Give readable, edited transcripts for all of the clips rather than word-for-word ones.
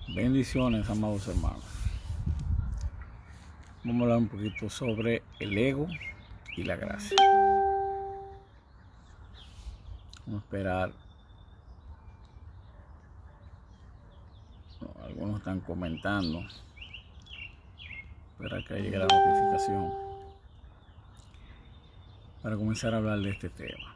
Bendiciones, amados hermanos. Vamos a hablar un poquito sobre el ego y la gracia. Vamos a esperar. Algunos están comentando. Espera que llegue la notificación para comenzar a hablar de este tema.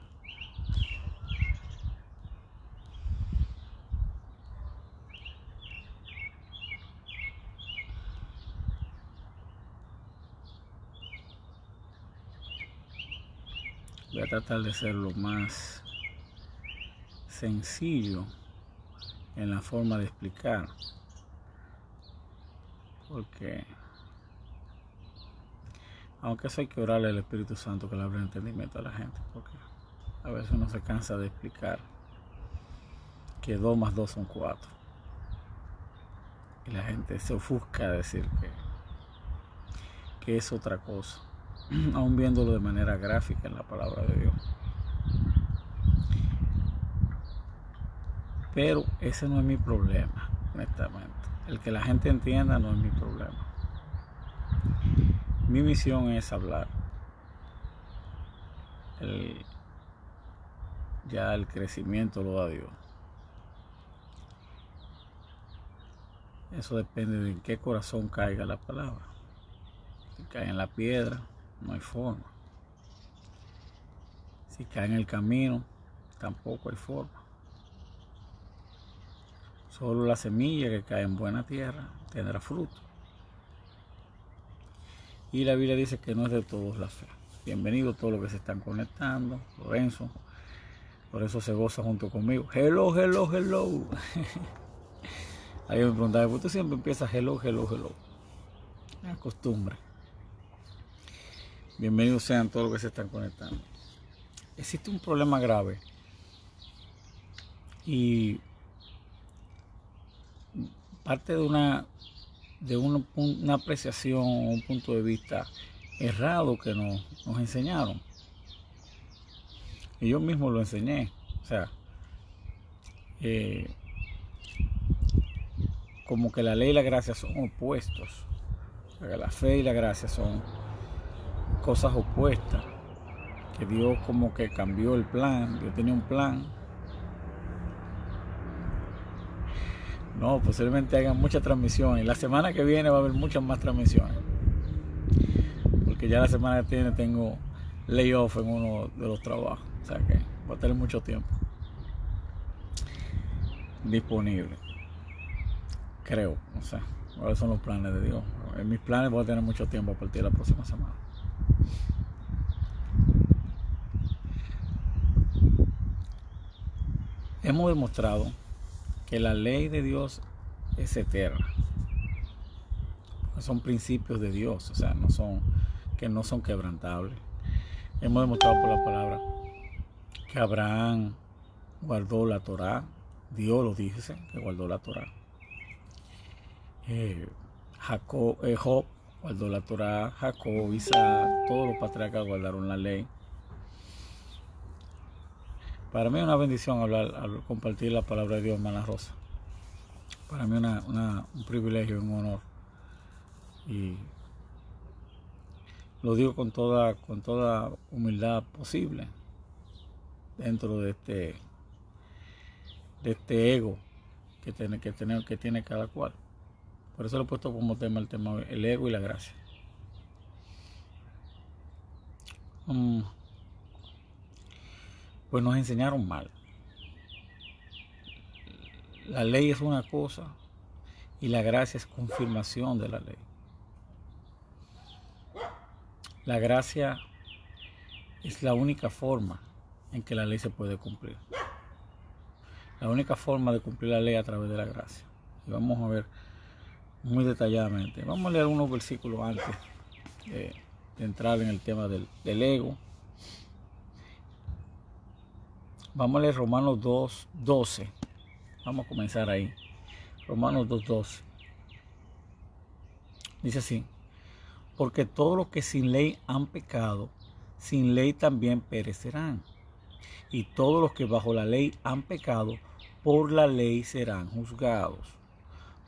Voy a tratar de ser lo más sencillo en la forma de explicar, porque aunque eso hay que orarle al Espíritu Santo que le abra el entendimiento a la gente, porque a veces uno se cansa de explicar que 2 más 2 son 4 y la gente se ofusca a decir que es otra cosa, aún viéndolo de manera gráfica en la palabra de Dios. Pero ese no es mi problema, honestamente. El que la gente entienda no es mi problema. Mi misión es hablar. Ya el crecimiento lo da Dios. Eso depende de en qué corazón caiga la palabra. Si cae en la piedra, no hay forma. Si cae en el camino, tampoco hay forma. Solo la semilla que cae en buena tierra tendrá fruto. Y la Biblia dice que no es de todos la fe. Bienvenidos todos los que se están conectando. Lorenzo, por eso se goza junto conmigo. Hello, hello, hello. Alguien me preguntaba, ¿por qué tú siempre empiezas hello, hello, hello? Es costumbre. Bienvenidos sean todos los que se están conectando. Existe un problema grave y parte de una apreciación o un punto de vista errado que nos enseñaron. Y yo mismo lo enseñé. O sea, como que la ley y la gracia son opuestos. O sea, que la fe y la gracia son cosas opuestas. Que Dios como que cambió el plan. Dios tenía un plan. No, posiblemente hagan muchas transmisiones. La semana que viene va a haber muchas más transmisiones. Porque ya la semana que viene tengo layoff en uno de los trabajos. O sea que voy a tener mucho tiempo disponible. Creo, no sé. ¿Cuáles son los planes de Dios? En mis planes voy a tener mucho tiempo a partir de la próxima semana. Hemos demostrado que la ley de Dios es eterna. Son principios de Dios, o sea, no son quebrantables. Hemos demostrado por la palabra que Abraham guardó la Torá. Dios lo dice, que guardó la Torá. Job guardó la Torá, Jacob, Isaac, todos los patriarcas guardaron la ley. Para mí es una bendición compartir la palabra de Dios, hermana Rosa. Para mí es un privilegio, un honor. Y lo digo con toda humildad posible dentro de este ego que tiene cada cual. Por eso lo he puesto como tema el ego y la gracia. Pues nos enseñaron mal. La ley es una cosa y la gracia es confirmación de la ley. La gracia es la única forma en que la ley se puede cumplir. La única forma de cumplir la ley es a través de la gracia. Y vamos a ver muy detalladamente. Vamos a leer unos versículos antes de entrar en el tema del ego. Vamos a leer Romanos 2:12. Vamos a comenzar ahí. Romanos 2:12. Dice así: porque todos los que sin ley han pecado, sin ley también perecerán. Y todos los que bajo la ley han pecado, por la ley serán juzgados.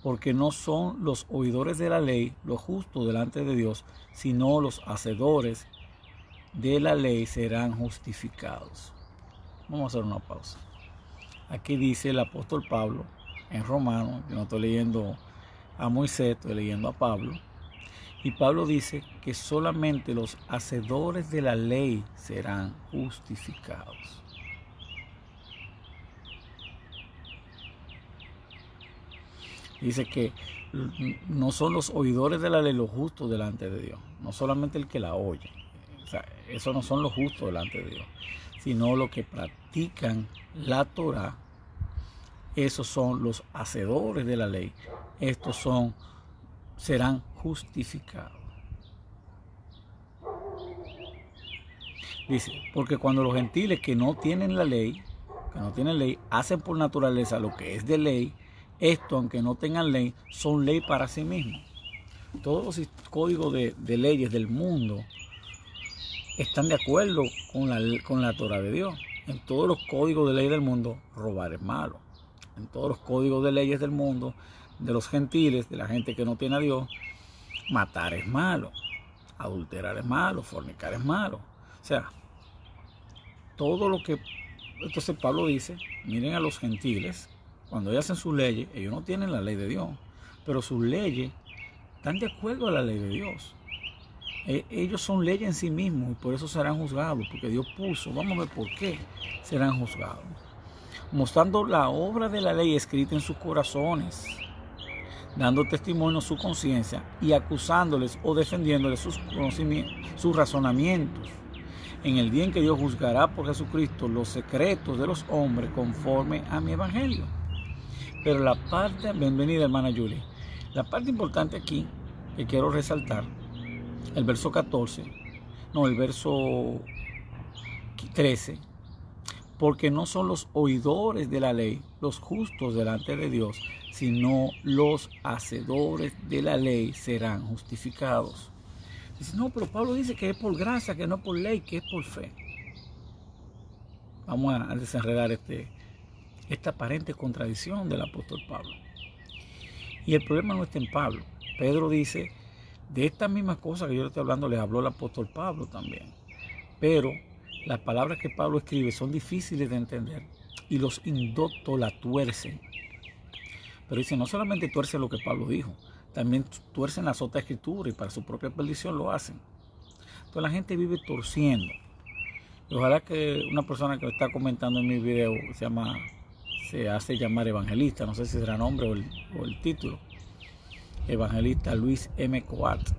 porque no son los oidores de la ley los justos delante de Dios, sino los hacedores de la ley serán justificados. Vamos a hacer una pausa. Aquí dice el apóstol Pablo en Romanos, yo no estoy leyendo a Moisés, estoy leyendo a Pablo, y Pablo dice que solamente los hacedores de la ley serán justificados. Dice que no son los oidores de la ley los justos delante de Dios, no solamente el que la oye, o sea, esos no son los justos delante de Dios, sino los que practican la Torá. Esos son los hacedores de la ley. Estos serán justificados. Dice, porque cuando los gentiles que no tienen la ley, hacen por naturaleza lo que es de ley, esto, aunque no tengan ley, son ley para sí mismos. Todos los códigos de leyes del mundo están de acuerdo con la Torá de Dios. En todos los códigos de ley del mundo, robar es malo. En todos los códigos de leyes del mundo, de los gentiles, de la gente que no tiene a Dios, matar es malo, adulterar es malo, fornicar es malo. O sea, todo lo que... Entonces Pablo dice, miren a los gentiles, cuando ellos hacen sus leyes, ellos no tienen la ley de Dios, pero sus leyes están de acuerdo a la ley de Dios. Ellos son leyes en sí mismos y por eso serán juzgados, porque Dios puso, vamos a ver por qué serán juzgados. Mostrando la obra de la ley escrita en sus corazones, dando testimonio a su conciencia y acusándoles o defendiéndoles sus razonamientos, en el día en que Dios juzgará por Jesucristo los secretos de los hombres conforme a mi evangelio. Pero la parte, bienvenida hermana Julie, la parte importante aquí que quiero resaltar, el verso 13, porque no son los oidores de la ley los justos delante de Dios, sino los hacedores de la ley serán justificados. Dice, no, pero Pablo dice que es por gracia, que no por ley, que es por fe. Vamos a desenredar esta aparente contradicción del apóstol Pablo. Y el problema no está en Pablo. Pedro dice, de estas mismas cosas que yo le estoy hablando, les habló el apóstol Pablo también. Pero las palabras que Pablo escribe son difíciles de entender y los indoctos la tuercen. Pero dice, no solamente tuercen lo que Pablo dijo, también tuercen las otras escrituras y para su propia perdición lo hacen. Entonces la gente vive torciendo. Y ojalá que una persona que está comentando en mi video se hace llamar evangelista, no sé si será nombre o el título, evangelista Luis M. Coat,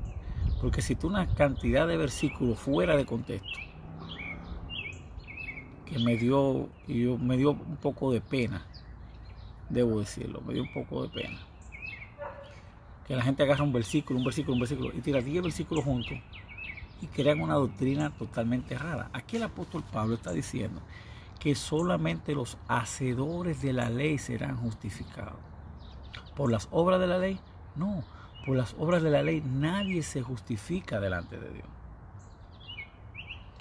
porque citó una cantidad de versículos fuera de contexto que me dio un poco de pena, debo decirlo, me dio un poco de pena. Que la gente agarra un versículo y tira 10 versículos juntos y crean una doctrina totalmente rara. Aquí el apóstol Pablo está diciendo que solamente los hacedores de la ley serán justificados. ¿Por las obras de la ley? No, por las obras de la ley nadie se justifica delante de Dios.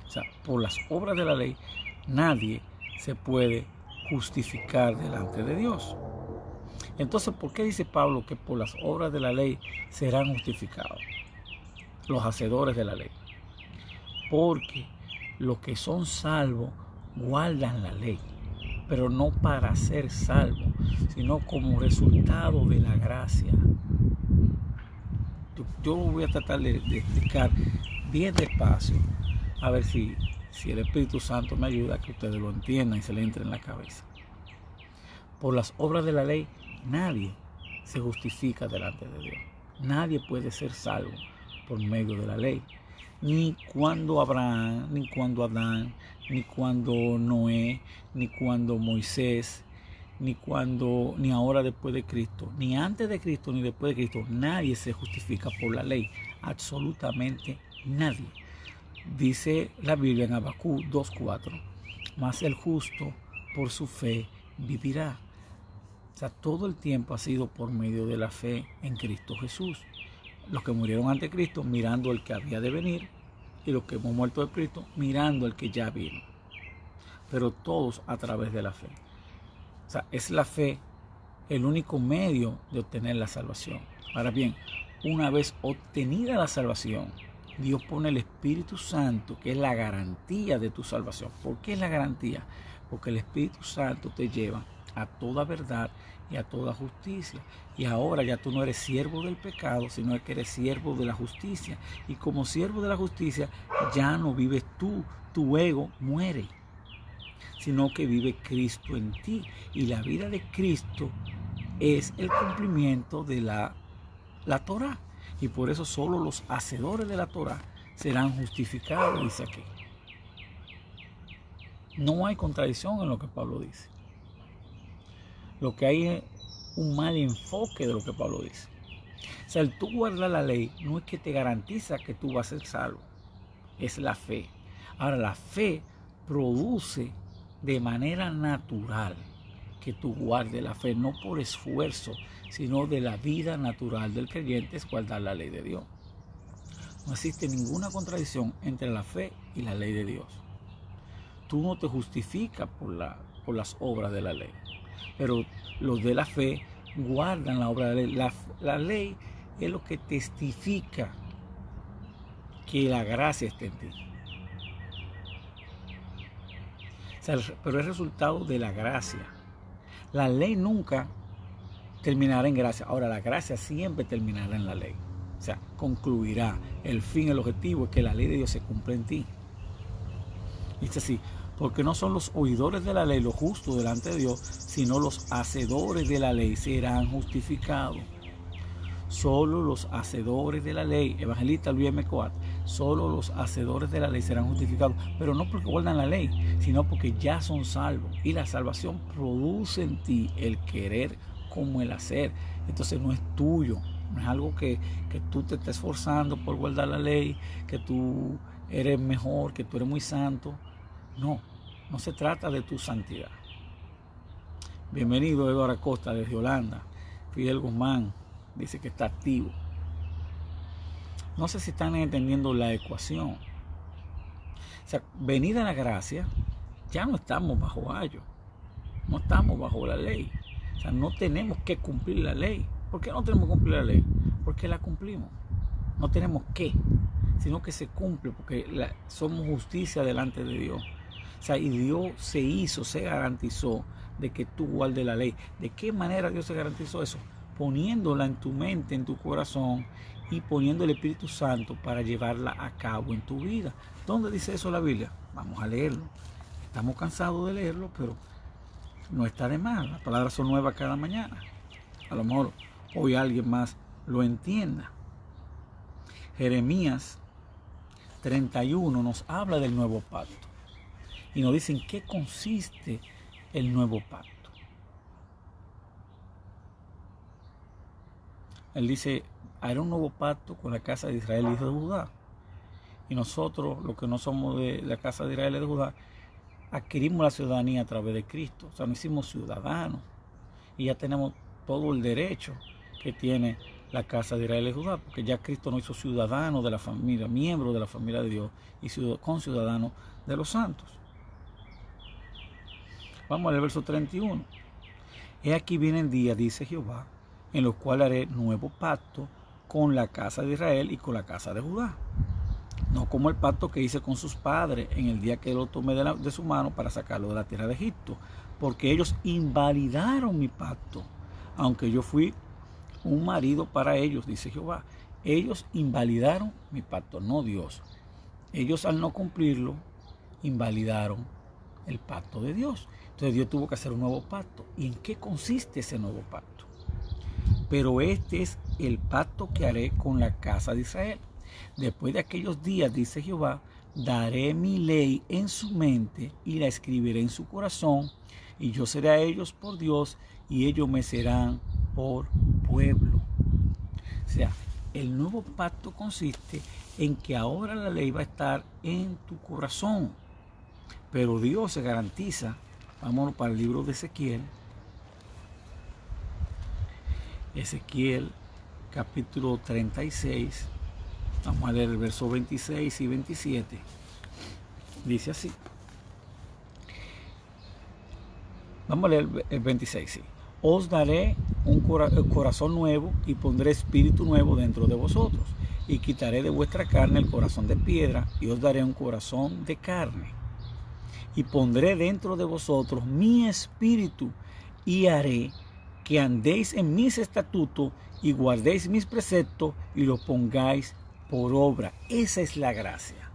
O sea, por las obras de la ley nadie se puede justificar delante de Dios. Entonces, ¿por qué dice Pablo que por las obras de la ley serán justificados los hacedores de la ley? Porque los que son salvos guardan la ley, pero no para ser salvos, sino como resultado de la gracia. Yo voy a tratar de explicar bien despacio, a ver si el Espíritu Santo me ayuda a que ustedes lo entiendan y se le entre en la cabeza. Por las obras de la ley nadie se justifica delante de Dios. Nadie puede ser salvo por medio de la ley. Ni cuando Abraham, ni cuando Adán, ni cuando Noé, ni cuando Moisés, ni ahora después de Cristo, ni antes de Cristo, ni después de Cristo. Nadie se justifica por la ley. Absolutamente nadie. Dice la Biblia en Habacuc 2:4, mas el justo por su fe vivirá. O sea, todo el tiempo ha sido por medio de la fe en Cristo Jesús. Los que murieron ante Cristo mirando el que había de venir y los que hemos muerto de Cristo mirando el que ya vino. Pero todos a través de la fe. O sea, es la fe el único medio de obtener la salvación. Ahora bien, una vez obtenida la salvación, Dios pone el Espíritu Santo, que es la garantía de tu salvación. ¿Por qué es la garantía? Porque el Espíritu Santo te lleva a toda verdad y a toda justicia. Y ahora ya tú no eres siervo del pecado, sino que eres siervo de la justicia. Y como siervo de la justicia, ya no vives tú, tu ego muere, sino que vive Cristo en ti. Y la vida de Cristo es el cumplimiento de la Torá. Y por eso solo los hacedores de la Torá serán justificados, dice aquí. No hay contradicción en lo que Pablo dice. Lo que hay es un mal enfoque de lo que Pablo dice. O sea, el tú guardar la ley no es que te garantiza que tú vas a ser salvo. Es la fe. Ahora, la fe produce de manera natural que tú guardes la fe, no por esfuerzo, sino de la vida natural del creyente es guardar la ley de Dios. No existe ninguna contradicción entre la fe y la ley de Dios. Tú no te justificas por las obras de la ley, pero los de la fe guardan la obra de la ley. La ley es lo que testifica que la gracia está en ti. O sea, pero es resultado de la gracia. La ley nunca terminará en gracia. Ahora, la gracia siempre terminará en la ley. O sea, concluirá. El fin, el objetivo es que la ley de Dios se cumpla en ti. Dice así, porque no son los oidores de la ley los justos delante de Dios, sino los hacedores de la ley serán justificados. Solo los hacedores de la ley, evangelista Luis M. Coat, solo los hacedores de la ley serán justificados, pero no porque guardan la ley, sino porque ya son salvos. Y la salvación produce en ti el querer como el hacer. Entonces no es tuyo, no es algo que tú te estés esforzando por guardar la ley, que tú eres mejor, que tú eres muy santo. No, no se trata de tu santidad. Bienvenido Eduardo Acosta desde Holanda. Fidel Guzmán dice que está activo. No sé si están entendiendo la ecuación. O sea, venida la gracia, ya no estamos bajo ayo, no estamos bajo la ley. O sea, no tenemos que cumplir la ley. ¿Por qué no tenemos que cumplir la ley? Porque la cumplimos. No tenemos que, sino que se cumple, porque somos justicia delante de Dios. O sea, y Dios se garantizó de que tú guardes la ley. ¿De qué manera Dios se garantizó eso? Poniéndola en tu mente, en tu corazón, y poniendo el Espíritu Santo para llevarla a cabo en tu vida. ¿Dónde dice eso la Biblia? Vamos a leerlo. Estamos cansados de leerlo, pero no está de más. Las palabras son nuevas cada mañana. A lo mejor hoy alguien más lo entienda. Jeremías 31 nos habla del nuevo pacto y nos dice en qué consiste el nuevo pacto. Él dice, haré un nuevo pacto con la casa de Israel y de Judá. Y nosotros, los que no somos de la casa de Israel y de Judá, adquirimos la ciudadanía a través de Cristo. O sea, nos hicimos ciudadanos y ya tenemos todo el derecho que tiene la casa de Israel y Judá, porque ya Cristo nos hizo ciudadanos de la familia, miembros de la familia de Dios y conciudadanos de los santos. Vamos al verso 31. He aquí vienen días, dice Jehová, en los cuales haré nuevo pacto con la casa de Israel y con la casa de Judá. No como el pacto que hice con sus padres en el día que lo tomé de su mano para sacarlo de la tierra de Egipto, porque ellos invalidaron mi pacto, aunque yo fui un marido para ellos, dice Jehová. Ellos invalidaron mi pacto, no Dios. Ellos al no cumplirlo, invalidaron el pacto de Dios. Entonces Dios tuvo que hacer un nuevo pacto. ¿Y en qué consiste ese nuevo pacto? Pero este es el pacto que haré con la casa de Israel. Después de aquellos días, dice Jehová, daré mi ley en su mente y la escribiré en su corazón, y yo seré a ellos por Dios, y ellos me serán por pueblo. O sea, el nuevo pacto consiste en que ahora la ley va a estar en tu corazón, pero Dios se garantiza. Vámonos para el libro de Ezequiel. Ezequiel capítulo 36. Vamos a leer el verso 26 y 27. Dice así. Vamos a leer el 26, sí. os daré un corazón nuevo y pondré espíritu nuevo dentro de vosotros. Y quitaré de vuestra carne el corazón de piedra y os daré un corazón de carne. Y pondré dentro de vosotros mi espíritu y haré que andéis en mis estatutos y guardéis mis preceptos y los pongáis por obra. Esa es la gracia.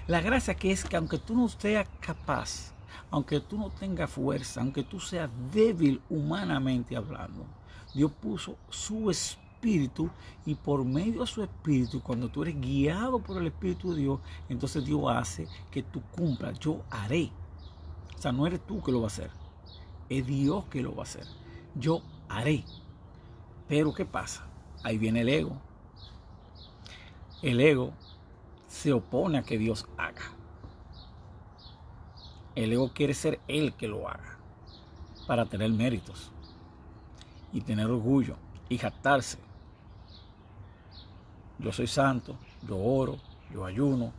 La gracia que es que aunque tú no seas capaz, aunque tú no tengas fuerza, aunque tú seas débil humanamente hablando, Dios puso su espíritu y por medio de su espíritu, cuando tú eres guiado por el Espíritu de Dios, entonces Dios hace que tú cumplas. Yo haré. O sea, no eres tú que lo va a hacer, es Dios que lo va a hacer. Yo haré. Pero ¿qué pasa? Ahí viene el ego. El ego se opone a que Dios haga. El ego quiere ser él que lo haga para tener méritos y tener orgullo y jactarse. Yo soy santo, yo oro, yo ayuno,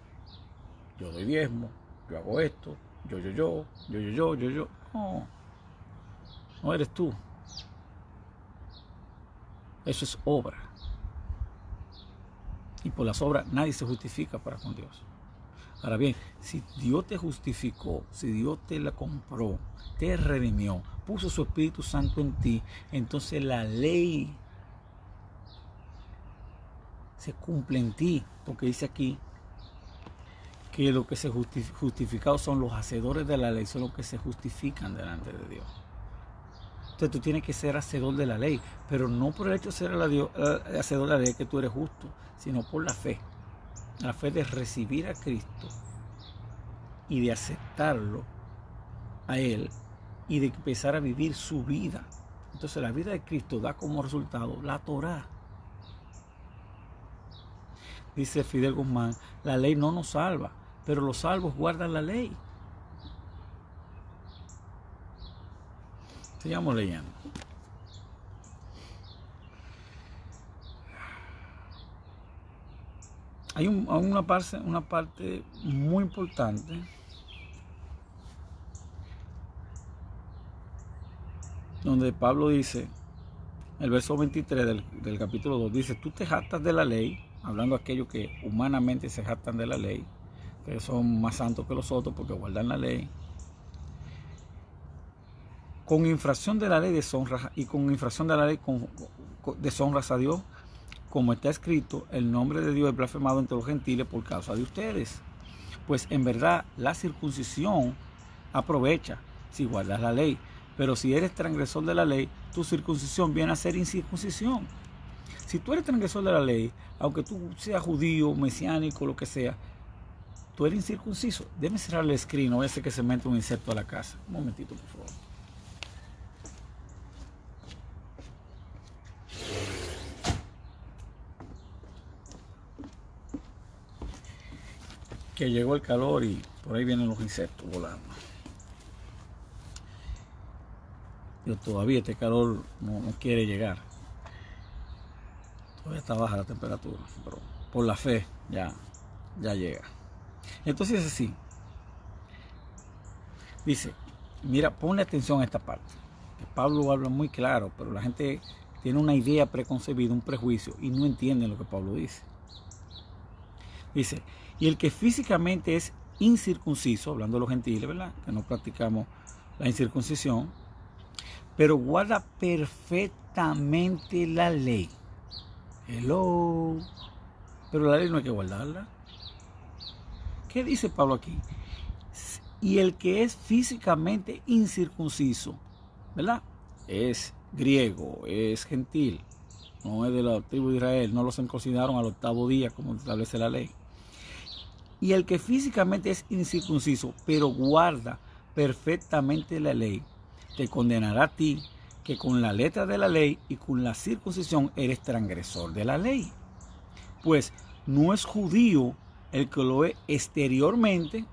yo doy diezmo, yo hago esto, yo. No, no eres tú. Eso es obra. Y por las obras nadie se justifica para con Dios. Ahora bien, si Dios te justificó, si Dios te la compró, te redimió, puso su Espíritu Santo en ti, entonces la ley se cumple en ti, porque dice aquí que lo que se justificados son los hacedores de la ley, son los que se justifican delante de Dios. Entonces tú tienes que ser hacedor de la ley, pero no por el hecho de ser hacedor de la ley que tú eres justo, sino por la fe. La fe de recibir a Cristo y de aceptarlo a Él y de empezar a vivir su vida. Entonces la vida de Cristo da como resultado la Torá. Dice Fidel Guzmán, la ley no nos salva, pero los salvos guardan la ley. Sigamos leyendo. Hay una parte muy importante donde Pablo dice, el verso 23 del capítulo 2, dice, tú te jactas de la ley, hablando de aquellos que humanamente se jactan de la ley, que son más santos que los otros porque guardan la ley. Con infracción de la ley deshonras, y con infracción de la ley deshonras a Dios, como está escrito, el nombre de Dios es blasfemado entre los gentiles por causa de ustedes. Pues en verdad la circuncisión aprovecha si guardas la ley, pero si eres transgresor de la ley, tu circuncisión viene a ser incircuncisión. Si tú eres transgresor de la ley, aunque tú seas judío, mesiánico, lo que sea, tú eres incircunciso. Déjame cerrar el screen, no ese que se mete un insecto a la casa. Un momentito, por favor. Que llegó el calor y por ahí vienen los insectos volando. Pero todavía este calor no quiere llegar. Todavía está baja la temperatura, pero por la fe ya llega. Entonces es así. Dice, mira, ponle atención a esta parte. Que Pablo habla muy claro, pero la gente tiene una idea preconcebida, un prejuicio, y no entienden lo que Pablo dice. Dice, y el que físicamente es incircunciso, hablando de los gentiles, ¿verdad? Que no practicamos la incircuncisión, pero guarda perfectamente la ley. Hello. Pero la ley no hay que guardarla. ¿Qué dice Pablo aquí? Y el que es físicamente incircunciso, ¿verdad? Es griego, es gentil, no es de la tribu de Israel, no los circuncidaron al 8º día como establece la ley. Y el que físicamente es incircunciso, pero guarda perfectamente la ley, te condenará a ti, que con la letra de la ley y con la circuncisión eres transgresor de la ley. Pues no es judío el que lo es exteriormente,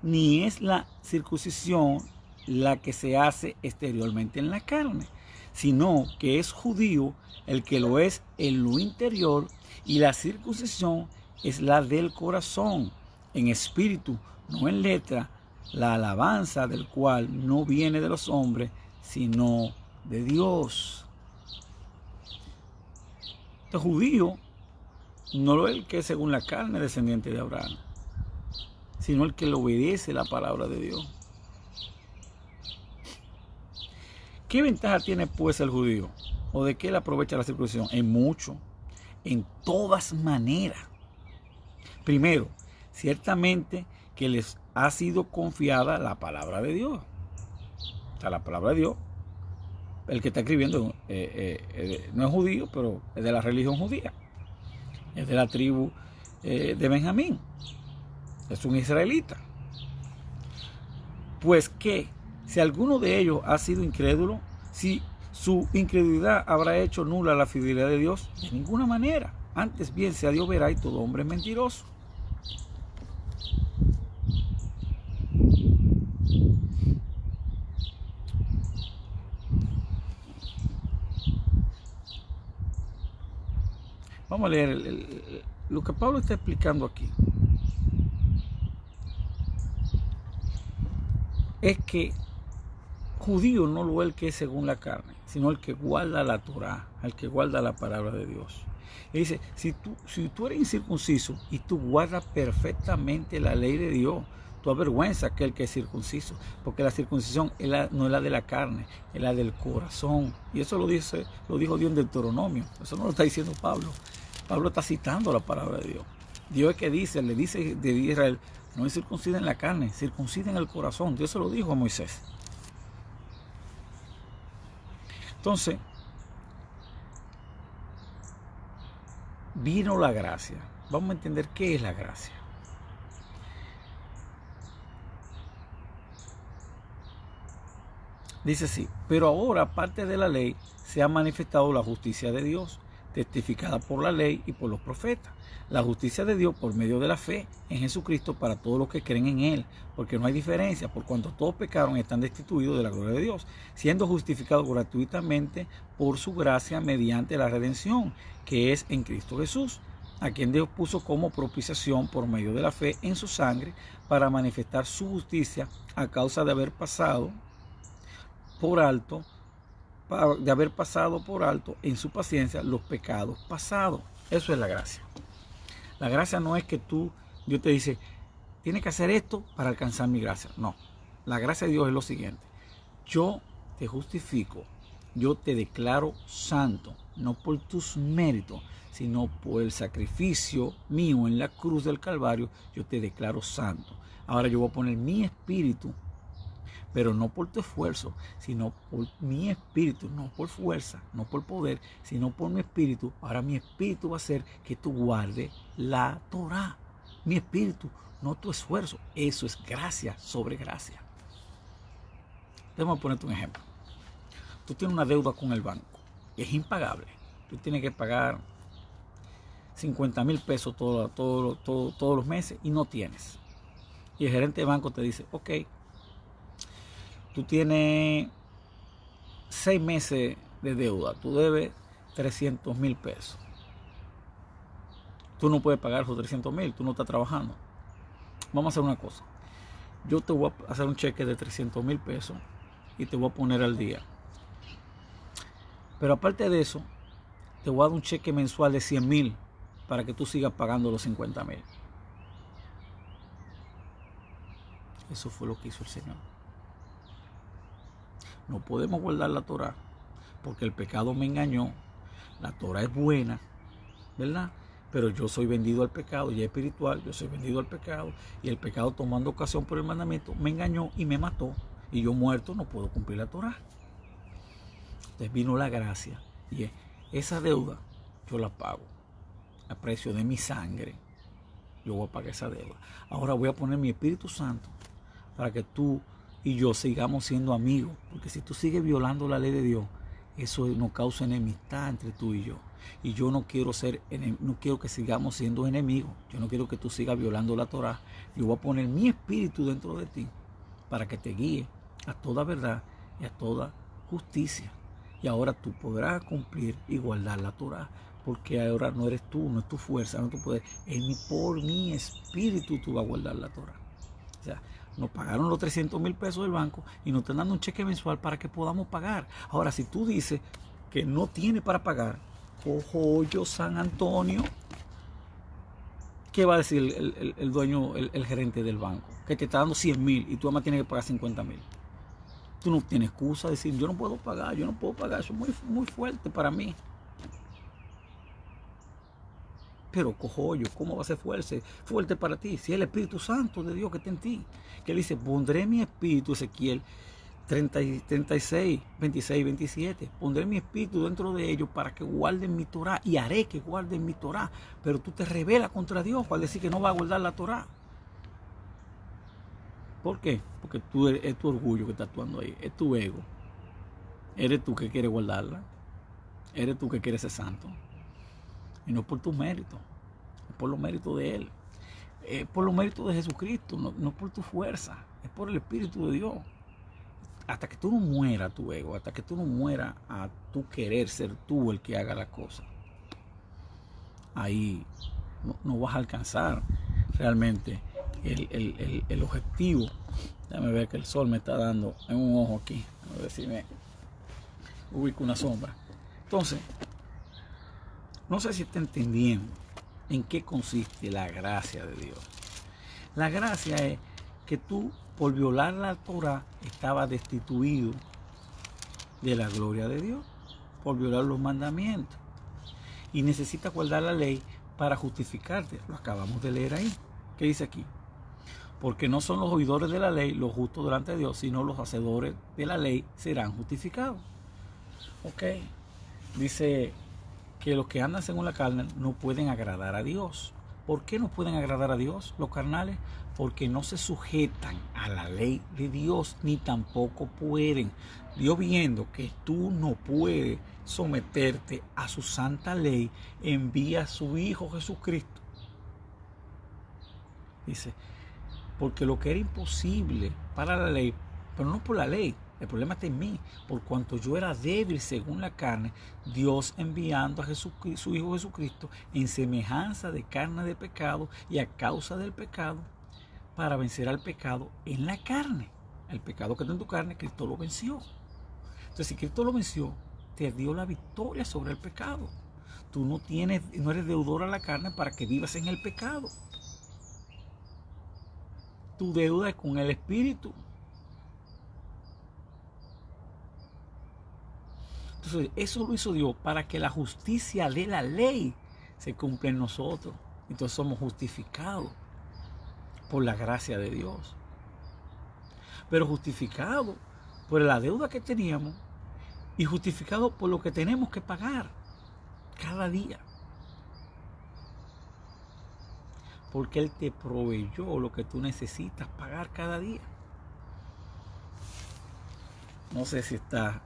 ni es la circuncisión la que se hace exteriormente en la carne, sino que es judío el que lo es en lo interior, y la circuncisión es la del corazón, en espíritu, no en letra, la alabanza del cual no viene de los hombres, sino de Dios. Este judío no es el que es según la carne descendiente de Abraham, sino el que le obedece la palabra de Dios. ¿Qué ventaja tiene pues el judío? ¿O de qué él aprovecha la circuncisión? En mucho, en todas maneras. Primero, ciertamente que les ha sido confiada la palabra de Dios. O sea, la palabra de Dios, el que está escribiendo no es judío, pero es de la religión judía. Es de la tribu de Benjamín. Es un israelita. Pues que si alguno de ellos ha sido incrédulo, si su incredulidad habrá hecho nula la fidelidad de Dios, de ninguna manera. Antes bien sea Dios verá y todo hombre es mentiroso. Vamos a leer lo que Pablo está explicando aquí. Es que judío no lo es el que es según la carne, sino el que guarda la Torá, el que guarda la palabra de Dios. Y dice, si tú eres incircunciso y tú guardas perfectamente la ley de Dios, tú avergüenzas a aquel que es circunciso, porque la circuncisión no es la de la carne, es la del corazón. Y eso lo dijo Dios en Deuteronomio, eso no lo está diciendo Pablo. Pablo está citando la palabra de Dios. Dios es que le dice de Israel, no es circuncida en la carne, circuncida en el corazón. Dios se lo dijo a Moisés. Entonces, vino la gracia. Vamos a entender qué es la gracia. Dice así, pero ahora, aparte de la ley, se ha manifestado la justicia de Dios, testificada por la ley y por los profetas. La justicia de Dios por medio de la fe en Jesucristo para todos los que creen en Él, porque no hay diferencia, por cuanto todos pecaron y están destituidos de la gloria de Dios, siendo justificados gratuitamente por su gracia mediante la redención, que es en Cristo Jesús, a quien Dios puso como propiciación por medio de la fe en su sangre, para manifestar su justicia a causa de haber pasado por alto en su paciencia los pecados pasados. Eso es la gracia. La gracia no es que Dios te dice, tienes que hacer esto para alcanzar mi gracia. No, la gracia de Dios es lo siguiente. Yo te justifico, yo te declaro santo, no por tus méritos, sino por el sacrificio mío en la cruz del Calvario, yo te declaro santo. Ahora yo voy a poner mi espíritu, pero no por tu esfuerzo, sino por mi espíritu, no por fuerza, no por poder, sino por mi espíritu. Ahora mi espíritu va a hacer que tú guardes la Torá. Mi espíritu, no tu esfuerzo. Eso es gracia sobre gracia. Déjame ponerte un ejemplo. Tú tienes una deuda con el banco, es impagable. Tú tienes que pagar 50,000 pesos todos los meses y no tienes. Y el gerente de banco te dice, ok, tú tienes 6 meses de deuda, tú debes 300,000 pesos. Tú no puedes pagar esos 300,000, tú no estás trabajando. Vamos a hacer una cosa. Yo te voy a hacer un cheque de 300,000 pesos y te voy a poner al día. Pero aparte de eso, te voy a dar un cheque mensual de 100,000 para que tú sigas pagando los 50,000. Eso fue lo que hizo el Señor. No podemos guardar la Torá porque el pecado me engañó. La Torá es buena, ¿verdad? Pero yo soy vendido al pecado, ya espiritual, yo soy vendido al pecado, y el pecado, tomando ocasión por el mandamiento, me engañó y me mató, y yo muerto no puedo cumplir la Torá. Entonces vino la gracia, y esa deuda yo la pago a precio de mi sangre. Yo voy a pagar esa deuda. Ahora voy a poner mi Espíritu Santo para que tú y yo sigamos siendo amigos, porque si tú sigues violando la ley de Dios, eso nos causa enemistad entre tú y yo. Y yo no quiero que sigamos siendo enemigos. Yo no quiero que tú sigas violando la Torá. Yo voy a poner mi espíritu dentro de ti para que te guíe a toda verdad y a toda justicia. Y ahora tú podrás cumplir y guardar la Torá, porque ahora no eres tú, no es tu fuerza, no es tu poder, por mi espíritu tú vas a guardar la Torá. O sea, nos pagaron los 300,000 pesos del banco y nos están dando un cheque mensual para que podamos pagar. Ahora, si tú dices que no tiene para pagar, cojollo San Antonio, ¿qué va a decir el dueño, el gerente del banco? Que te está dando 100,000 y tú además tienes que pagar 50,000. Tú no tienes excusa de decir, yo no puedo pagar, eso es muy, muy fuerte para mí. Pero cojollo, ¿cómo va a ser fuerte para ti? Si es el Espíritu Santo de Dios que está en ti. Que él dice, pondré mi espíritu, Ezequiel 36, 26, 27. Pondré mi espíritu dentro de ellos para que guarden mi Torah y haré que guarden mi Torah. Pero tú te rebelas contra Dios al decir que no va a guardar la Torah. ¿Por qué? Porque es tu orgullo que está actuando ahí, es tu ego. Eres tú que quieres guardarla. Eres tú que quieres ser santo. Y no por tus méritos, es por los méritos de Él. Es por los méritos de Jesucristo, no por tu fuerza, es por el Espíritu de Dios. Hasta que tú no mueras a tu ego, hasta que tú no mueras a tu querer ser tú el que haga la cosa, ahí no vas a alcanzar realmente el objetivo. Déjame ver que el sol me está dando en un ojo aquí, a ver si me ubico una sombra. Entonces, no sé si está entendiendo en qué consiste la gracia de Dios. La gracia es que tú, por violar la Torah, estabas destituido de la gloria de Dios, por violar los mandamientos. Y necesitas guardar la ley para justificarte. Lo acabamos de leer ahí. ¿Qué dice aquí? Porque no son los oidores de la ley los justos delante de Dios, sino los hacedores de la ley serán justificados. Ok. Dice que los que andan según la carne no pueden agradar a Dios. ¿Por qué no pueden agradar a Dios los carnales? Porque no se sujetan a la ley de Dios, ni tampoco pueden. Dios, viendo que tú no puedes someterte a su santa ley, envía a su Hijo Jesucristo. Dice, porque lo que era imposible para la ley, pero no por la ley, el problema está en mí, por cuanto yo era débil según la carne, Dios enviando a su Hijo Jesucristo en semejanza de carne de pecado y a causa del pecado, para vencer al pecado en la carne. El pecado que está en tu carne, Cristo lo venció. Entonces, si Cristo lo venció, te dio la victoria sobre el pecado. Tú no eres deudor a la carne para que vivas en el pecado. Tu deuda es con el Espíritu. Entonces, eso lo hizo Dios para que la justicia de la ley se cumpla en nosotros. Entonces somos justificados por la gracia de Dios. Pero justificados por la deuda que teníamos y justificados por lo que tenemos que pagar cada día. Porque Él te proveyó lo que tú necesitas pagar cada día. No sé si está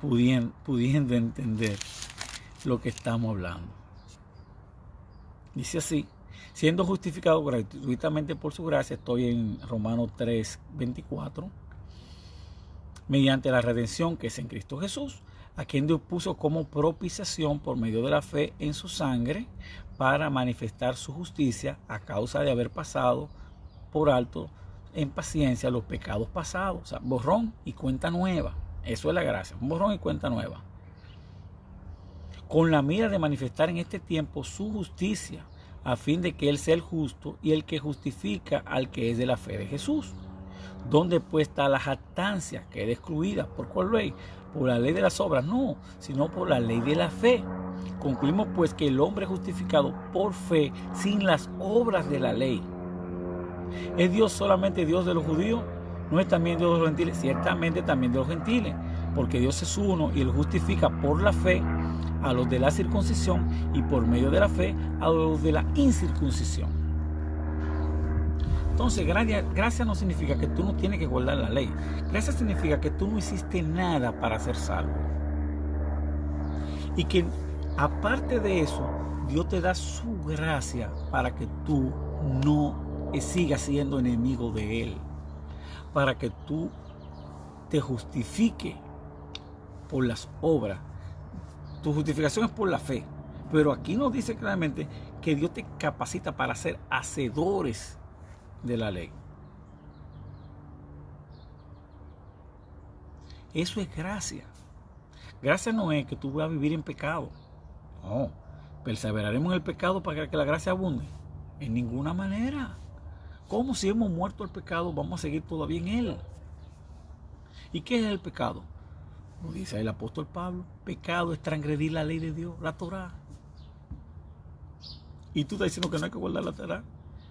pudiendo entender lo que estamos hablando. Dice así, siendo justificado gratuitamente por su gracia, estoy en Romanos 3:24, mediante la redención que es en Cristo Jesús, a quien Dios puso como propiciación por medio de la fe en su sangre, para manifestar su justicia a causa de haber pasado por alto en paciencia los pecados pasados. O sea, borrón y cuenta nueva. Eso es la gracia, un borrón y cuenta nueva. Con la mira de manifestar en este tiempo su justicia, a fin de que Él sea el justo y el que justifica al que es de la fe de Jesús. ¿Dónde pues está la jactancia que es excluida? ¿Por cuál ley? ¿Por la ley de las obras? No, sino por la ley de la fe. Concluimos pues que el hombre es justificado por fe sin las obras de la ley. ¿Es Dios solamente Dios de los judíos? ¿No es también Dios de los gentiles? Ciertamente también de los gentiles, porque Dios es uno y Él justifica por la fe a los de la circuncisión y por medio de la fe a los de la incircuncisión. Entonces, gracia no significa que tú no tienes que guardar la ley. Gracia significa que tú no hiciste nada para ser salvo. Y que aparte de eso, Dios te da su gracia para que tú no sigas siendo enemigo de Él. Para que tú te justifiques por las obras. Tu justificación es por la fe. Pero aquí nos dice claramente que Dios te capacita para ser hacedores de la ley. Eso es gracia. Gracia no es que tú vas a vivir en pecado. No, perseveraremos en el pecado para que la gracia abunde. En ninguna manera. Como si hemos muerto al pecado, vamos a seguir todavía en él. ¿Y qué es el pecado? Lo dice el apóstol Pablo. Pecado es transgredir la ley de Dios, la Torá. Y tú estás diciendo que no hay que guardar la Torá.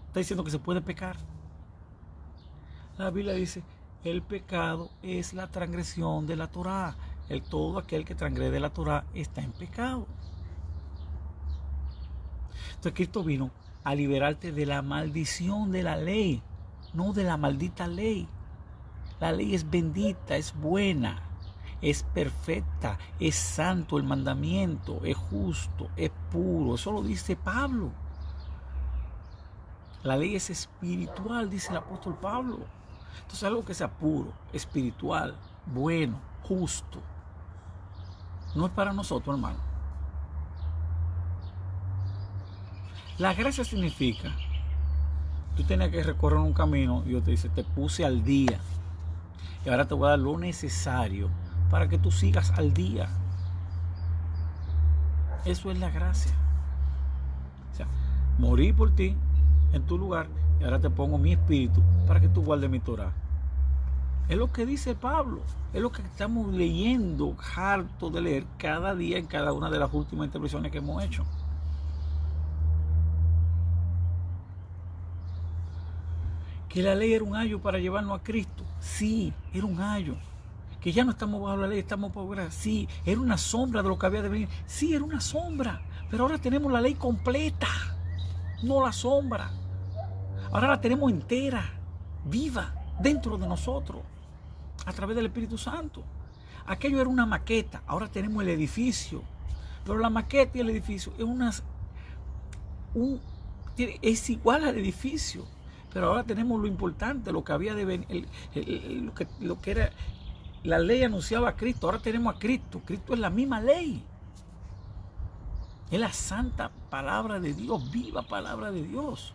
Estás diciendo que se puede pecar. La Biblia dice, el pecado es la transgresión de la Torá. Todo aquel que transgrede la Torá está en pecado. Entonces Cristo vino a liberarte de la maldición de la ley, no de la maldita ley. La ley es bendita, es buena, es perfecta, es santo el mandamiento, es justo, es puro. Eso lo dice Pablo. La ley es espiritual, dice el apóstol Pablo. Entonces algo que sea puro, espiritual, bueno, justo, no es para nosotros, hermano. La gracia significa, tú tenías que recorrer un camino y Dios te dice, te puse al día. Y ahora te voy a dar lo necesario para que tú sigas al día. Eso es la gracia. O sea, morí por ti en tu lugar y ahora te pongo mi espíritu para que tú guardes mi Torá. Es lo que dice Pablo. Es lo que estamos leyendo, harto de leer cada día en cada una de las últimas intervenciones que hemos hecho. Que la ley era un ayo para llevarnos a Cristo. Sí, era un ayo. Que ya no estamos bajo la ley, estamos bajo la gracia. Sí, era una sombra de lo que había de venir. Sí, era una sombra. Pero ahora tenemos la ley completa, no la sombra. Ahora la tenemos entera, viva, dentro de nosotros, a través del Espíritu Santo. Aquello era una maqueta, ahora tenemos el edificio. Pero la maqueta y el edificio es igual al edificio. Pero ahora tenemos lo importante, lo que había de venir, lo que era, la ley anunciaba a Cristo, ahora tenemos a Cristo. Cristo es la misma ley. Es la santa palabra de Dios, viva palabra de Dios.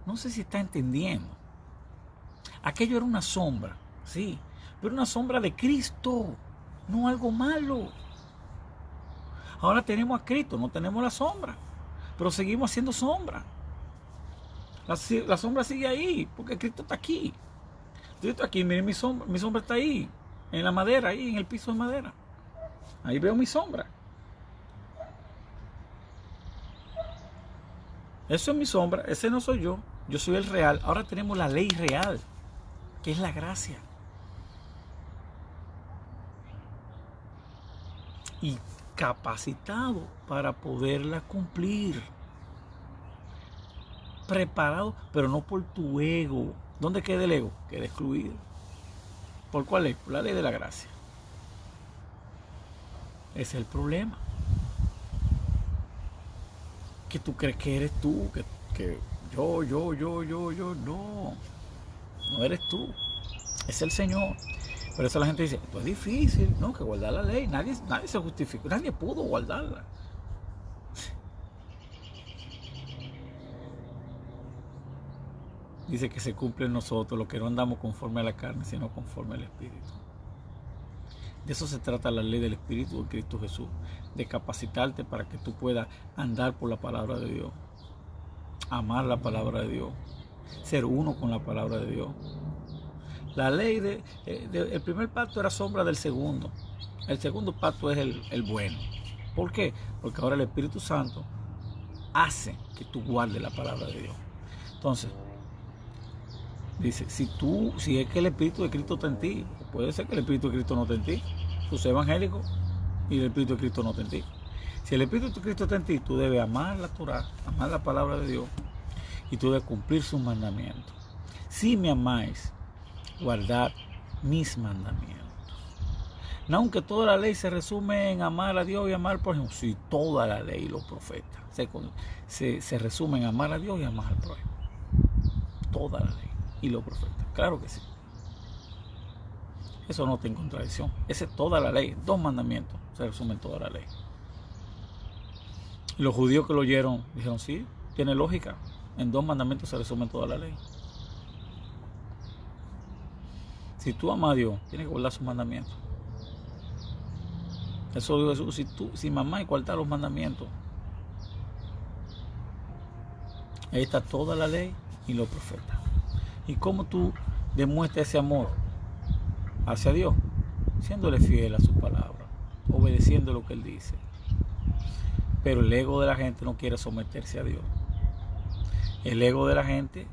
No sé si está entendiendo. Aquello era una sombra, sí, pero una sombra de Cristo, no algo malo. Ahora tenemos a Cristo, no tenemos la sombra, pero seguimos haciendo sombra. La sombra sigue ahí, porque Cristo está aquí. Cristo está aquí, miren mi sombra está ahí, en la madera, ahí en el piso de madera. Ahí veo mi sombra. Eso es mi sombra, ese no soy yo soy el real. Ahora tenemos la ley real, que es la gracia. Y capacitado para poderla cumplir. Preparado, pero no por tu ego. ¿Dónde queda el ego? Queda excluido. ¿Por cuál ley? Por la ley de la gracia. Ese es el problema. Que tú crees que eres tú, que yo, no eres tú, es el Señor. Por eso la gente dice, esto es difícil, ¿no? Que guardar la ley, nadie se justificó, nadie pudo guardarla. Dice que se cumple en nosotros lo que no andamos conforme a la carne, sino conforme al Espíritu. De eso se trata la ley del Espíritu de Cristo Jesús, de capacitarte para que tú puedas andar por la palabra de Dios, amar la palabra de Dios, ser uno con la palabra de Dios. La ley el primer pacto era sombra del segundo. El segundo pacto es el bueno. ¿Por qué? Porque ahora el Espíritu Santo hace que tú guardes la palabra de Dios. Entonces, dice, si es que el Espíritu de Cristo está en ti, puede ser que el Espíritu de Cristo no esté en ti. Tú seas evangélico y el Espíritu de Cristo no está en ti. Si el Espíritu de Cristo está en ti, tú debes amar la Torá, amar la palabra de Dios y tú debes cumplir sus mandamientos. Si me amáis, guardad mis mandamientos. No, aunque toda la ley se resume en amar a Dios y amar al prójimo. Sí, toda la ley y los profetas se resumen en amar a Dios y amar al prójimo. Toda la ley y los profetas, claro que sí. Eso no está en contradicción. Esa es toda la ley. 2 mandamientos se resumen toda la ley. Los judíos que lo oyeron dijeron, sí, tiene lógica. En 2 mandamientos se resume toda la ley. Si tú amas a Dios, tienes que guardar sus mandamientos. Eso dijo Jesús, si mamá y guardar los mandamientos, ahí está toda la ley y los profetas. ¿Y cómo tú demuestras ese amor hacia Dios? Siéndole fiel a su palabra, obedeciendo lo que Él dice. Pero el ego de la gente no quiere someterse a Dios. El ego de la gente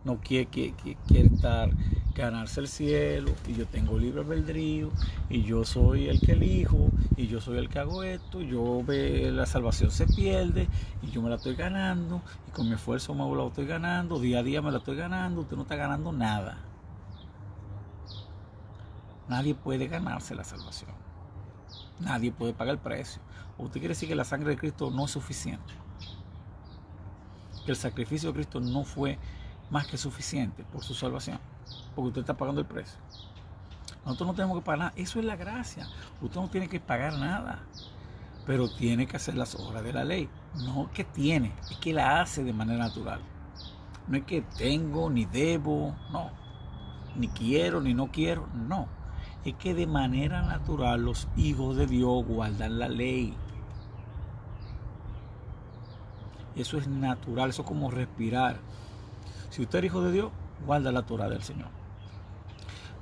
no quiere ganarse el cielo, y yo tengo libre albedrío, y yo soy el que elijo, y yo soy el que hago esto, la salvación se pierde, y yo me la estoy ganando, y con mi esfuerzo me la estoy ganando, día a día me la estoy ganando. Usted no está ganando nada. Nadie puede ganarse la salvación. Nadie puede pagar el precio. ¿Usted quiere decir que la sangre de Cristo no es suficiente? Que el sacrificio de Cristo no fue más que suficiente por su salvación, porque usted está pagando el precio. Nosotros no tenemos que pagar nada. Eso es la gracia. Usted no tiene que pagar nada, pero tiene que hacer las obras de la ley. No que tiene, es que la hace de manera natural. No es que tengo, ni debo, no. Ni quiero, ni no quiero, no. Es que de manera natural los hijos de Dios guardan la ley. Eso es natural, eso es como respirar. Si usted es hijo de Dios, guarda la Torah del Señor.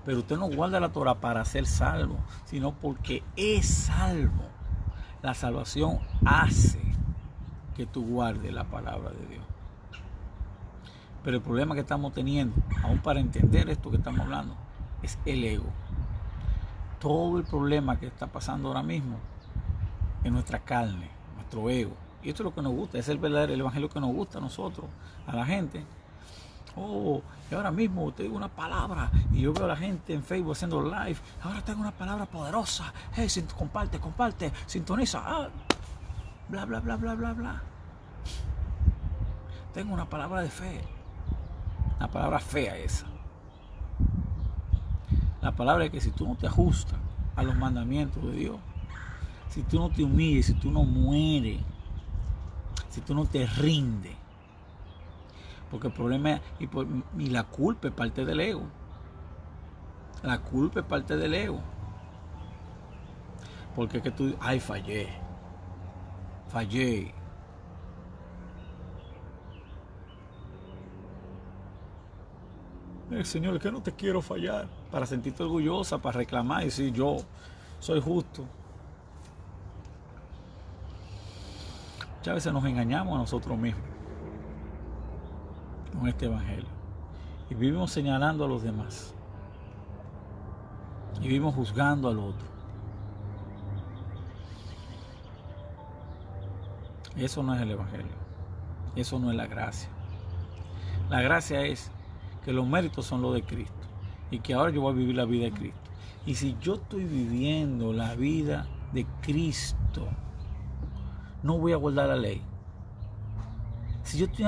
Pero usted no guarda la Torah para ser salvo, sino porque es salvo. La salvación hace que tú guardes la palabra de Dios. Pero el problema que estamos teniendo, aún para entender esto que estamos hablando, es el ego. Todo el problema que está pasando ahora mismo es nuestra carne, nuestro ego. Y esto es lo que nos gusta, es el verdadero evangelio que nos gusta a nosotros, a la gente. Oh, y ahora mismo te digo una palabra, y yo veo a la gente en Facebook haciendo live. Ahora tengo una palabra poderosa. Hey, comparte, sintoniza. Bla, bla, bla, bla, bla, bla. Tengo una palabra de fe. Una palabra fea esa. La palabra es que si tú no te ajustas a los mandamientos de Dios, si tú no te humilles, si tú no mueres, si tú no te rindes, porque el problema es, y la culpa es parte del ego. La culpa es parte del ego. Porque es que tú, fallé. Señor, es que no te quiero fallar, para sentirte orgullosa, para reclamar y decir yo soy justo. Muchas veces nos engañamos a nosotros mismos con este evangelio y vivimos señalando a los demás y vivimos juzgando al otro. Eso no es el evangelio, eso no es la gracia. La gracia es que los méritos son los de Cristo y que ahora yo voy a vivir la vida de Cristo. Y si yo estoy viviendo la vida de Cristo, no voy a guardar la ley. Si yo estoy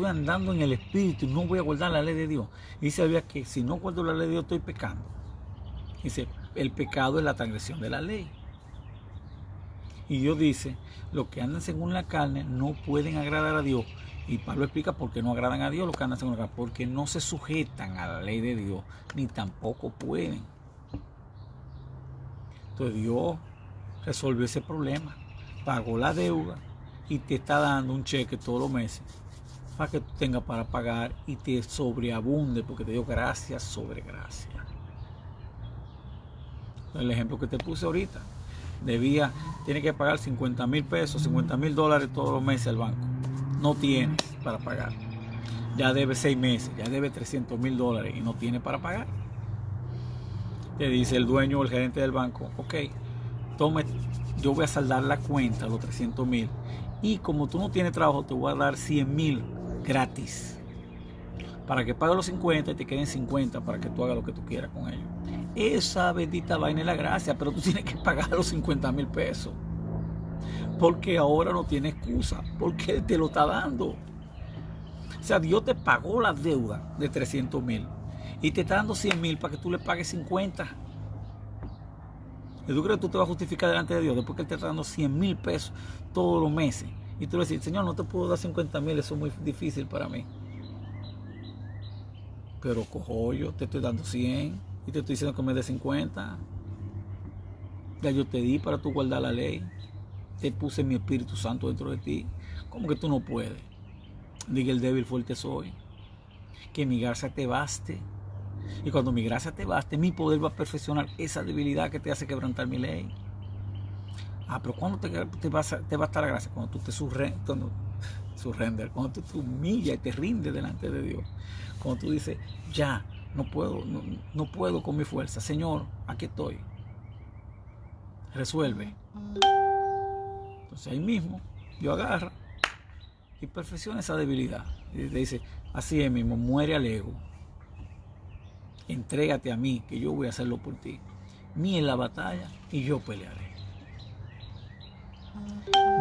andando en el Espíritu, no voy a guardar la ley de Dios. Y dice la Biblia que si no guardo la ley de Dios, estoy pecando. Dice, el pecado es la transgresión de la ley. Y Dios dice, los que andan según la carne no pueden agradar a Dios. Y Pablo explica por qué no agradan a Dios los que andan según la carne. Porque no se sujetan a la ley de Dios, ni tampoco pueden. Entonces Dios resolvió ese problema, pagó la deuda y te está dando un cheque todos los meses para que tú tengas para pagar y te sobreabunde, porque te dio gracia sobre gracia. El ejemplo que te puse ahorita, tiene que pagar 50,000 pesos, 50,000 dólares todos los meses al banco. No tienes para pagar. Ya debe 6 meses, ya debe 300,000 dólares y no tiene para pagar. Te dice el dueño o el gerente del banco, ok, yo voy a saldar la cuenta, los 300,000, y como tú no tienes trabajo, te voy a dar 100,000 gratis para que pagues los 50 y te queden 50 para que tú hagas lo que tú quieras con ellos. Esa bendita vaina es la gracia, pero tú tienes que pagar los 50,000 pesos porque ahora no tiene excusa, porque Él te lo está dando. O sea, Dios te pagó la deuda de 300,000 y te está dando 100,000 para que tú le pagues 50. ¿Y tú crees que tú te vas a justificar delante de Dios después que Él te está dando 100,000 pesos todos los meses? Y tú le dices, Señor, no te puedo dar 50,000, eso es muy difícil para mí. Pero cojo yo, te estoy dando 100. Y te estoy diciendo que me des 50. Ya yo te di para tú guardar la ley. Te puse mi Espíritu Santo dentro de ti. ¿Cómo que tú no puedes? Diga el débil fuerte soy. Que mi gracia te baste. Y cuando mi gracia te baste, mi poder va a perfeccionar esa debilidad que te hace quebrantar mi ley. Pero ¿cuándo te va a estar la gracia? Cuando tú te cuando tú te humillas y te rindes delante de Dios. Cuando tú dices, ya, no puedo con mi fuerza. Señor, aquí estoy. Resuelve. Entonces ahí mismo, Dios agarra y perfecciona esa debilidad. Y le dice, así es mismo, muere al ego. Entrégate a mí, que yo voy a hacerlo por ti. Mía es la batalla y yo pelearé.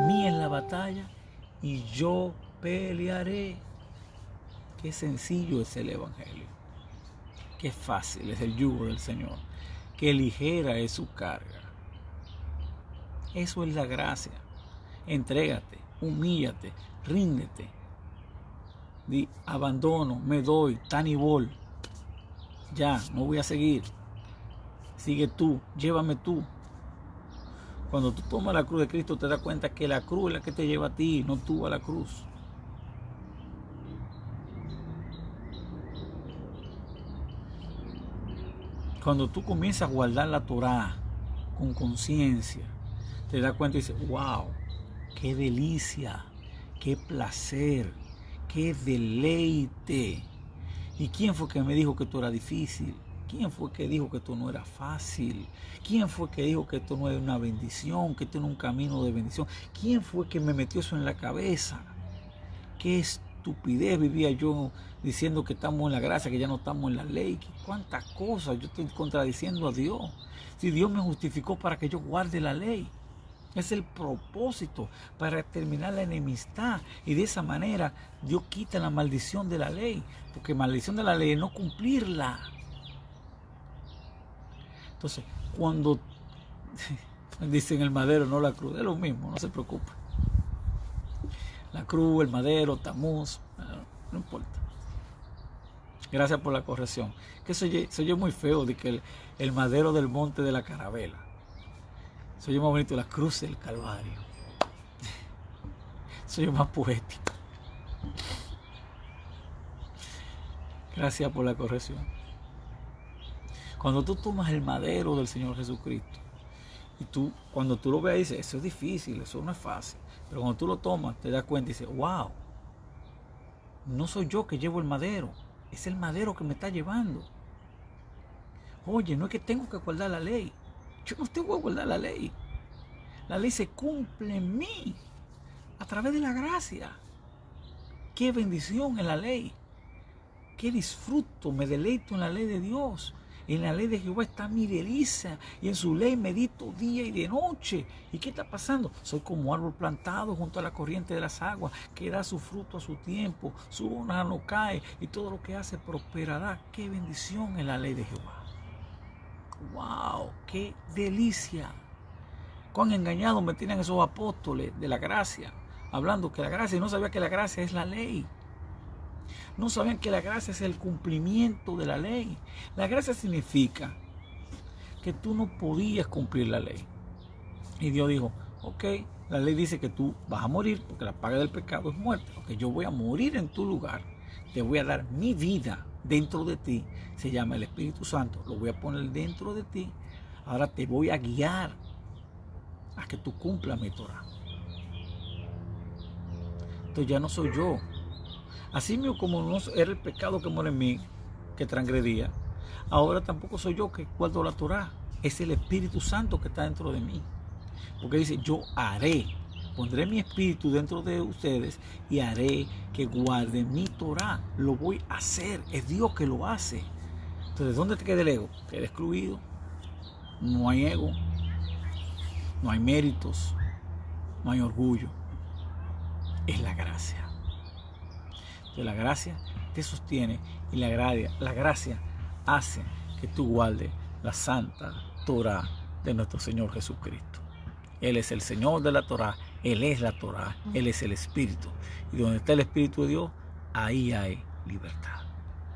Mía es la batalla y yo pelearé. Qué sencillo es el Evangelio. Qué fácil es el yugo del Señor. Qué ligera es su carga. Eso es la gracia. Entrégate, humíllate, ríndete. Di, abandono, me doy, tanibol. Ya, no voy a seguir. Sigue tú, llévame tú. Cuando tú tomas la cruz de Cristo te das cuenta que la cruz es la que te lleva a ti, no tú a la cruz. Cuando tú comienzas a guardar la Torá con conciencia, te das cuenta y dices, wow, qué delicia, qué placer, qué deleite. ¿Y quién fue que me dijo que esto era difícil? ¿Quién fue que dijo que esto no era fácil? ¿Quién fue que dijo que esto no era una bendición, que esto no era un camino de bendición? ¿Quién fue que me metió eso en la cabeza? ¿Qué estupidez vivía yo diciendo que estamos en la gracia, que ya no estamos en la ley? ¿Cuántas cosas yo estoy contradiciendo a Dios? Si Dios me justificó para que yo guarde la ley. Es el propósito para terminar la enemistad. Y de esa manera Dios quita la maldición de la ley. Porque maldición de la ley es no cumplirla. Entonces, cuando dicen el madero, no la cruz, es lo mismo, no se preocupe. La cruz, el madero, Tamuz, no importa. Gracias por la corrección. Que soy yo muy feo de que el madero del monte de la Carabela. Soy yo más bonito, la cruz del Calvario. Soy yo más poético. Gracias por la corrección. Cuando tú tomas el madero del Señor Jesucristo, y cuando tú lo ves, dices, eso es difícil, eso no es fácil. Pero cuando tú lo tomas, te das cuenta y dices, wow, no soy yo que llevo el madero, es el madero que me está llevando. Oye, no es que tengo que guardar la ley. Yo no tengo que guardar la ley. La ley se cumple en mí a través de la gracia. Qué bendición en la ley. Qué disfruto, me deleito en la ley de Dios. En la ley de Jehová está mi delicia y en su ley medito día y de noche. ¿Y qué está pasando? Soy como árbol plantado junto a la corriente de las aguas que da su fruto a su tiempo. Su hoja no cae y todo lo que hace prosperará. Qué bendición en la ley de Jehová. ¡Wow! ¡Qué delicia! Cuán engañados me tienen esos apóstoles de la gracia, hablando que la gracia, y no sabía que la gracia es la ley. No sabían que la gracia es el cumplimiento de la ley. La gracia significa que tú no podías cumplir la ley. Y Dios dijo, ok, la ley dice que tú vas a morir porque la paga del pecado es muerte. Ok, yo voy a morir en tu lugar. Te voy a dar mi vida dentro de ti. Se llama el Espíritu Santo. Lo voy a poner dentro de ti. Ahora te voy a guiar a que tú cumplas mi Torah. Entonces ya no soy yo. Así mismo como no era el pecado que mora en mí, que transgredía, ahora tampoco soy yo que guardo la Torah. Es el Espíritu Santo que está dentro de mí. Porque dice, yo haré, pondré mi espíritu dentro de ustedes y haré que guarden mi Torah. Lo voy a hacer. Es Dios que lo hace. Entonces, ¿dónde te queda el ego? Queda excluido. No hay ego. No hay méritos. No hay orgullo. Es la gracia. Entonces, la gracia te sostiene y la gracia hace que tú guardes la santa Torah de nuestro Señor Jesucristo. Él es el Señor de la Torah, Él es la Torah, Él es el Espíritu. Y donde está el Espíritu de Dios, ahí hay libertad.